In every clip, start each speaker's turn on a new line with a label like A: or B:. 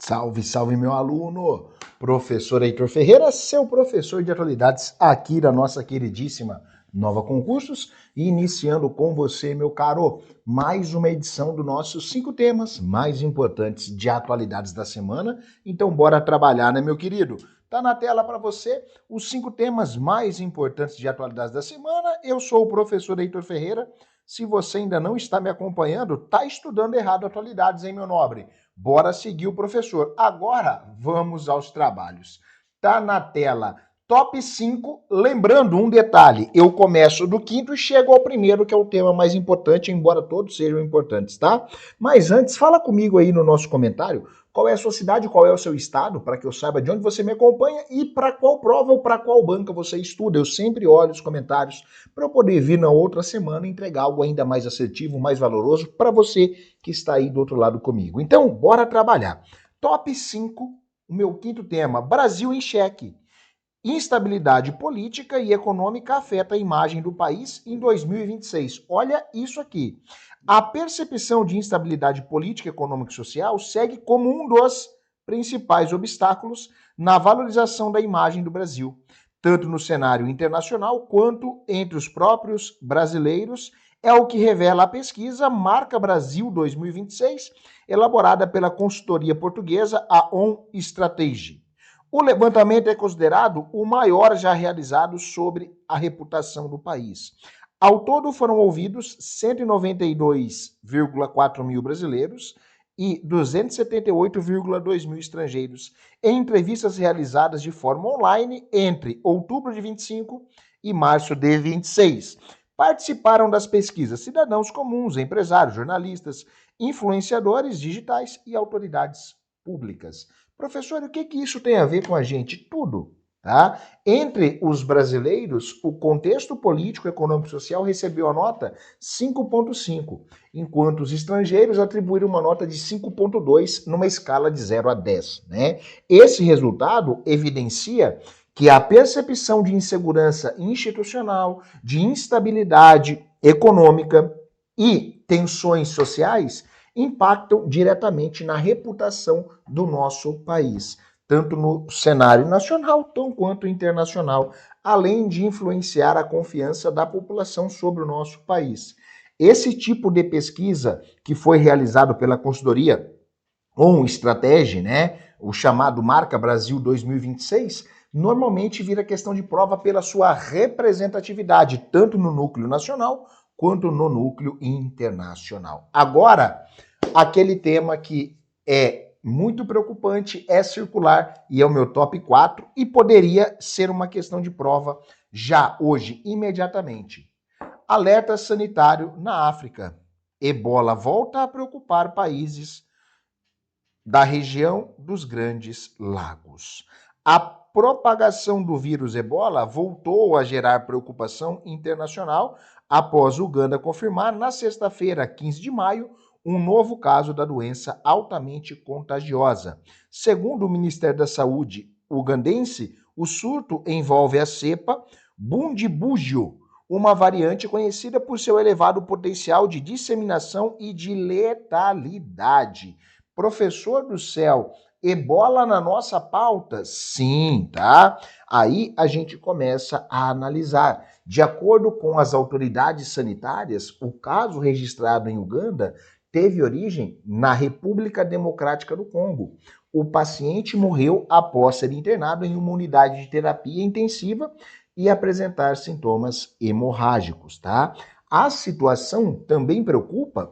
A: Salve, salve, meu aluno! Professor Heitor Ferreira, seu professor de atualidades aqui da nossa queridíssima Nova Concursos, e iniciando com você, meu caro, mais uma edição dos nossos 5 temas mais importantes de atualidades da semana. Então, bora trabalhar, né, meu querido? Tá na tela para você os 5 temas mais importantes de atualidades da semana. Eu sou o professor Heitor Ferreira. Se você ainda não está me acompanhando, tá estudando errado atualidades, hein, meu nobre? Bora seguir o professor. Agora, vamos aos trabalhos. Tá na tela top 5. Lembrando um detalhe, eu começo do quinto e chego ao primeiro, que é o tema mais importante, embora todos sejam importantes, tá? Mas antes, fala comigo aí no nosso comentário, qual é a sua cidade, qual é o seu estado, para que eu saiba de onde você me acompanha e para qual prova ou para qual banca você estuda. Eu sempre olho os comentários para eu poder vir na outra semana entregar algo ainda mais assertivo, mais valoroso para você que está aí do outro lado comigo. Então, bora trabalhar. Top 5, o meu quinto tema, Brasil em xeque. Instabilidade política e econômica afeta a imagem do país em 2026. Olha isso aqui. A percepção de instabilidade política, econômica e social segue como um dos principais obstáculos na valorização da imagem do Brasil, tanto no cenário internacional quanto entre os próprios brasileiros. É o que revela a pesquisa Marca Brasil 2026, elaborada pela consultoria portuguesa A On Strategy. O levantamento é considerado o maior já realizado sobre a reputação do país. Ao todo foram ouvidos 192,4 mil brasileiros e 278,2 mil estrangeiros em entrevistas realizadas de forma online entre outubro de 25 e março de 26. Participaram das pesquisas cidadãos comuns, empresários, jornalistas, influenciadores digitais e autoridades públicas. Professor, o que isso tem a ver com a gente? Tudo, tá? Entre os brasileiros, o contexto político, econômico e social recebeu a nota 5,5, enquanto os estrangeiros atribuíram uma nota de 5,2 numa escala de 0 a 10, né? Esse resultado evidencia que a percepção de insegurança institucional, de instabilidade econômica e tensões sociais impactam diretamente na reputação do nosso país, tanto no cenário nacional quanto internacional, além de influenciar a confiança da população sobre o nosso país. Esse tipo de pesquisa que foi realizado pela consultoria On Strategy, né, o chamado Marca Brasil 2026, normalmente vira questão de prova pela sua representatividade, tanto no núcleo nacional quanto no núcleo internacional. Agora, aquele tema que é muito preocupante, é circular e é o meu top 4 e poderia ser uma questão de prova já hoje, imediatamente. Alerta sanitário na África. Ebola volta a preocupar países da região dos Grandes Lagos. A propagação do vírus Ebola voltou a gerar preocupação internacional após Uganda confirmar na sexta-feira, 15 de maio, um novo caso da doença altamente contagiosa. Segundo o Ministério da Saúde ugandense, o surto envolve a cepa Bundibugyo, uma variante conhecida por seu elevado potencial de disseminação e de letalidade. Professor do céu, Ebola na nossa pauta? Sim, tá? Aí a gente começa a analisar. De acordo com as autoridades sanitárias, o caso registrado em Uganda teve origem na República Democrática do Congo. O paciente morreu após ser internado em uma unidade de terapia intensiva e apresentar sintomas hemorrágicos, tá? A situação também preocupa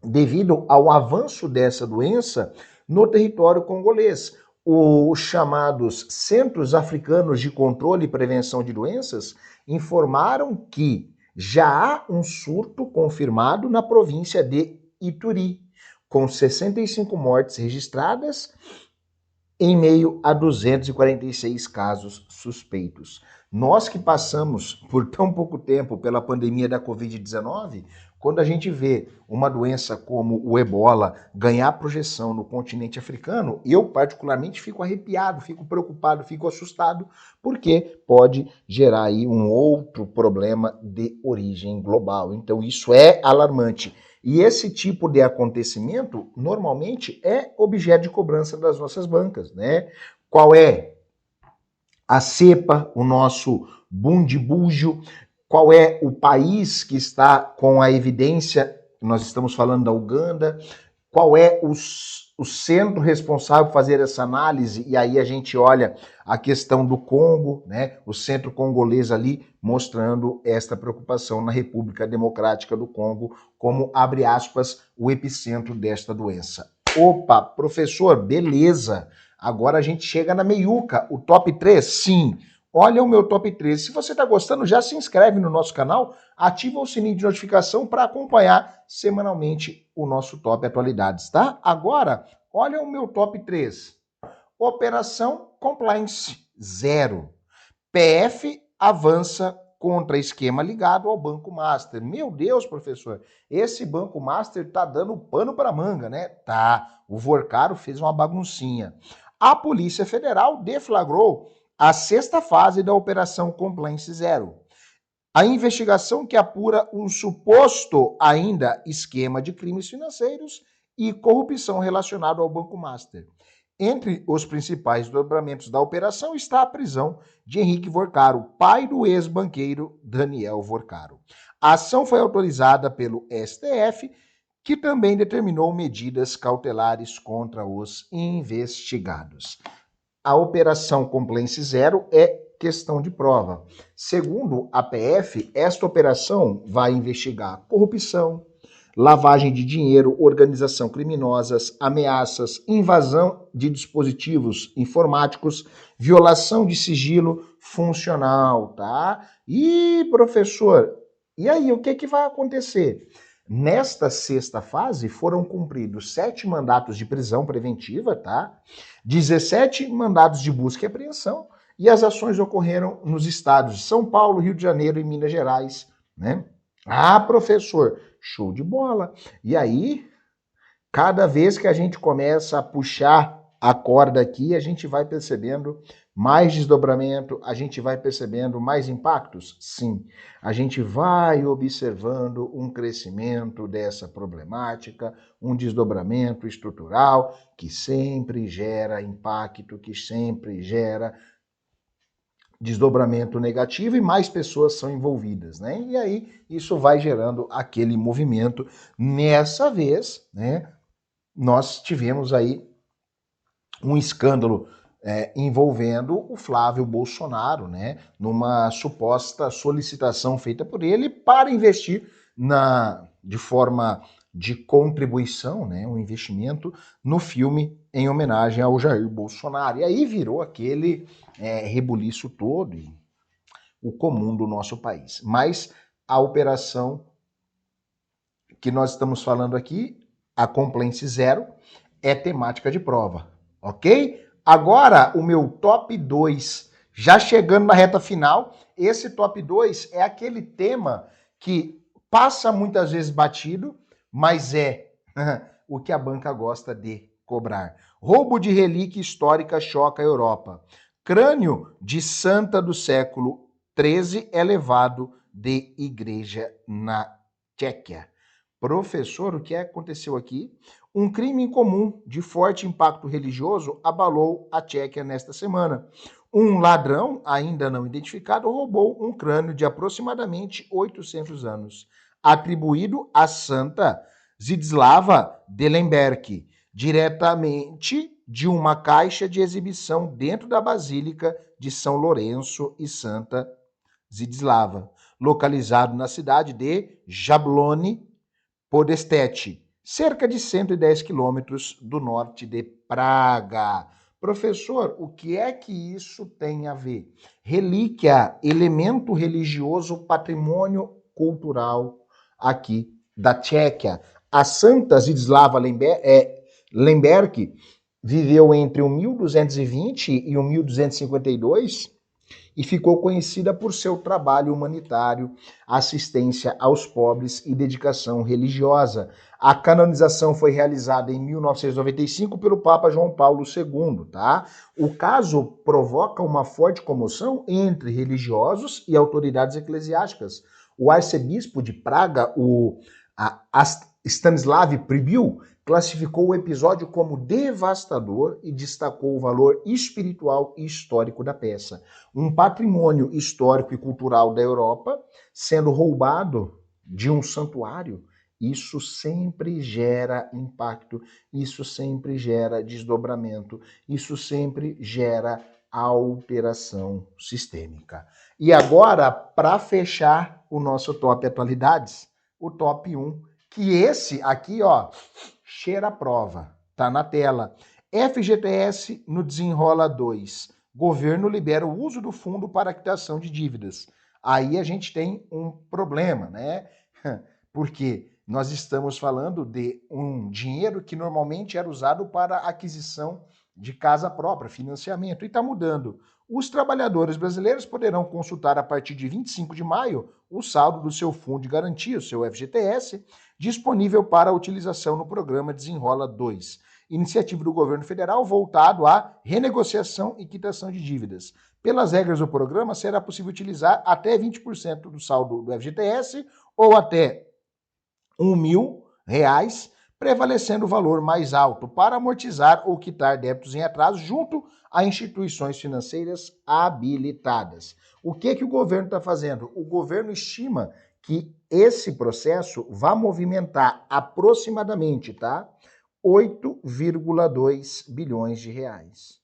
A: devido ao avanço dessa doença no território congolês. Os chamados Centros Africanos de Controle e Prevenção de Doenças informaram que já há um surto confirmado na província de Ituri, com 65 mortes registradas em meio a 246 casos suspeitos. Nós que passamos por tão pouco tempo pela pandemia da Covid-19, quando a gente vê uma doença como o Ebola ganhar projeção no continente africano, eu particularmente fico arrepiado, fico preocupado, fico assustado, porque pode gerar aí um outro problema de origem global. Então isso é alarmante. E esse tipo de acontecimento, normalmente, é objeto de cobrança das nossas bancas, né? Qual é a cepa, o nosso bundibúgio, qual é o país que está com a evidência, nós estamos falando da Uganda, qual é o centro responsável por fazer essa análise, e aí a gente olha a questão do Congo, né, o centro congolês ali, mostrando esta preocupação na República Democrática do Congo, como, abre aspas, o epicentro desta doença. Opa, professor, beleza. Agora a gente chega na meiuca, o top 3, sim. Olha o meu top 3. Se você está gostando, já se inscreve no nosso canal, ativa o sininho de notificação para acompanhar semanalmente o nosso Top Atualidades, tá? Agora, olha o meu top 3. Operação Compliance Zero. PF avança contra esquema ligado ao Banco Master. Meu Deus, professor, esse Banco Master tá dando pano para manga, né? Tá. O Vorcaro fez uma baguncinha. A Polícia Federal deflagrou a sexta fase da Operação Compliance Zero. A investigação que apura um suposto ainda esquema de crimes financeiros e corrupção relacionado ao Banco Master. Entre os principais desdobramentos da operação está a prisão de Henrique Vorcaro, pai do ex-banqueiro Daniel Vorcaro. A ação foi autorizada pelo STF, que também determinou medidas cautelares contra os investigados. A Operação Compliance Zero é questão de prova. Segundo a PF, esta operação vai investigar corrupção, lavagem de dinheiro, organização criminosas, ameaças, invasão de dispositivos informáticos, violação de sigilo funcional, tá? E, professor, e aí, o que vai acontecer? Nesta sexta fase, foram cumpridos 7 mandatos de prisão preventiva, tá? 17 mandados de busca e apreensão, e as ações ocorreram nos estados de São Paulo, Rio de Janeiro e Minas Gerais, né? Ah, professor, show de bola. E aí, cada vez que a gente começa a puxar a corda aqui, a gente vai percebendo mais desdobramento, a gente vai percebendo mais impactos? Sim. A gente vai observando um crescimento dessa problemática, um desdobramento estrutural que sempre gera impacto, que sempre gera desdobramento negativo e mais pessoas são envolvidas, né? E aí isso vai gerando aquele movimento. Nessa vez, né, nós tivemos aí um escândalo envolvendo o Flávio Bolsonaro, né, numa suposta solicitação feita por ele para investir de forma de contribuição, né, um investimento no filme em homenagem ao Jair Bolsonaro. E aí virou aquele rebuliço todo, e o comum do nosso país. Mas a operação que nós estamos falando aqui, a Compliance Zero, é temática de prova, ok? Agora, o meu top 2, já chegando na reta final, esse top 2 é aquele tema que passa muitas vezes batido, mas é o que a banca gosta de cobrar. Roubo de relíquia histórica choca a Europa. Crânio de santa do século XIII é levado de igreja na Tchequia. Professor, o que aconteceu aqui? Um crime incomum de forte impacto religioso abalou a Tchequia nesta semana. Um ladrão, ainda não identificado, roubou um crânio de aproximadamente 800 anos, atribuído a Santa Zdzislava Delenberg, diretamente de uma caixa de exibição dentro da Basílica de São Lourenço e Santa Zdzislava, localizado na cidade de Jablone Podestete, cerca de 110 quilômetros do norte de Praga. Professor, o que é que isso tem a ver? Relíquia, elemento religioso, patrimônio cultural aqui da Tchequia. A Santa Zdzislava Lemberg viveu entre o 1220 e o 1252 e ficou conhecida por seu trabalho humanitário, assistência aos pobres e dedicação religiosa. A canonização foi realizada em 1995 pelo Papa João Paulo II, tá? O caso provoca uma forte comoção entre religiosos e autoridades eclesiásticas. O arcebispo de Praga, o Stanislav Pribiu classificou o episódio como devastador e destacou o valor espiritual e histórico da peça. Um patrimônio histórico e cultural da Europa sendo roubado de um santuário, isso sempre gera impacto, isso sempre gera desdobramento, isso sempre gera alteração sistêmica. E agora, para fechar o nosso top atualidades, o top 1, que esse aqui, ó, cheira a prova, tá na tela. FGTS no Desenrola 2. Governo libera o uso do fundo para quitação de dívidas. Aí a gente tem um problema, né? Porque nós estamos falando de um dinheiro que normalmente era usado para aquisição de casa própria, financiamento, e está mudando. Os trabalhadores brasileiros poderão consultar a partir de 25 de maio o saldo do seu fundo de garantia, o seu FGTS, disponível para utilização no programa Desenrola 2, iniciativa do governo federal voltado à renegociação e quitação de dívidas. Pelas regras do programa, será possível utilizar até 20% do saldo do FGTS ou até R$1.000, prevalecendo o valor mais alto para amortizar ou quitar débitos em atraso junto a instituições financeiras habilitadas. O que o governo está fazendo? O governo estima que esse processo vai movimentar aproximadamente, tá? 8,2 bilhões de reais.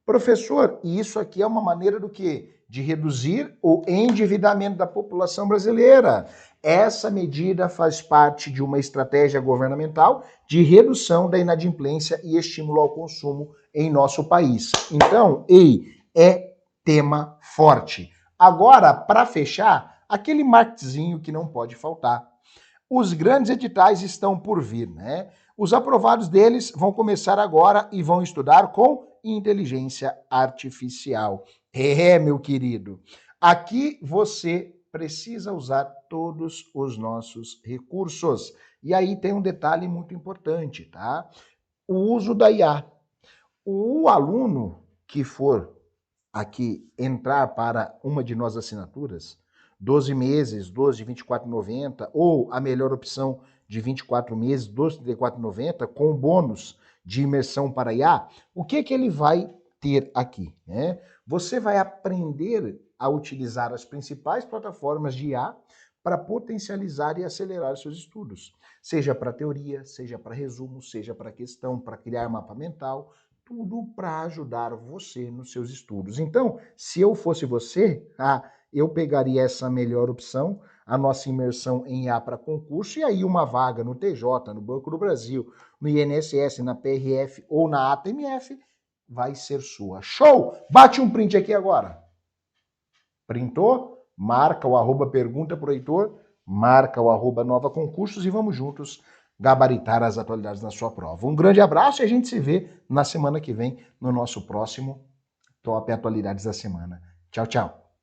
A: Professor, isso aqui é uma maneira do quê? De reduzir o endividamento da população brasileira. Essa medida faz parte de uma estratégia governamental de redução da inadimplência e estímulo ao consumo em nosso país. Então, é tema forte. Agora, para fechar, aquele marketingzinho que não pode faltar. Os grandes editais estão por vir, né? Os aprovados deles vão começar agora e vão estudar com inteligência artificial. Meu querido, aqui você precisa usar todos os nossos recursos. E aí tem um detalhe muito importante, tá? O uso da IA. O aluno que for aqui entrar para uma de nossas assinaturas, 12 meses, 12 de 24,90, ou a melhor opção de 24 meses, 12 de 34,90, com bônus de imersão para IA, o que ele vai ter aqui? Né? Você vai aprender a utilizar as principais plataformas de IA para potencializar e acelerar os seus estudos, seja para teoria, seja para resumo, seja para questão, para criar mapa mental, tudo para ajudar você nos seus estudos. Então, se eu fosse você, eu pegaria essa melhor opção, a nossa imersão em IA para concurso, e aí uma vaga no TJ, no Banco do Brasil, no INSS, na PRF ou na ATMF, vai ser sua. Show! Bate um print aqui agora. Printou? Marca o @pergunta pro Heitor, marca o @nova concursos e vamos juntos gabaritar as atualidades na sua prova. Um grande abraço e a gente se vê na semana que vem no nosso próximo Top Atualidades da Semana. Tchau, tchau.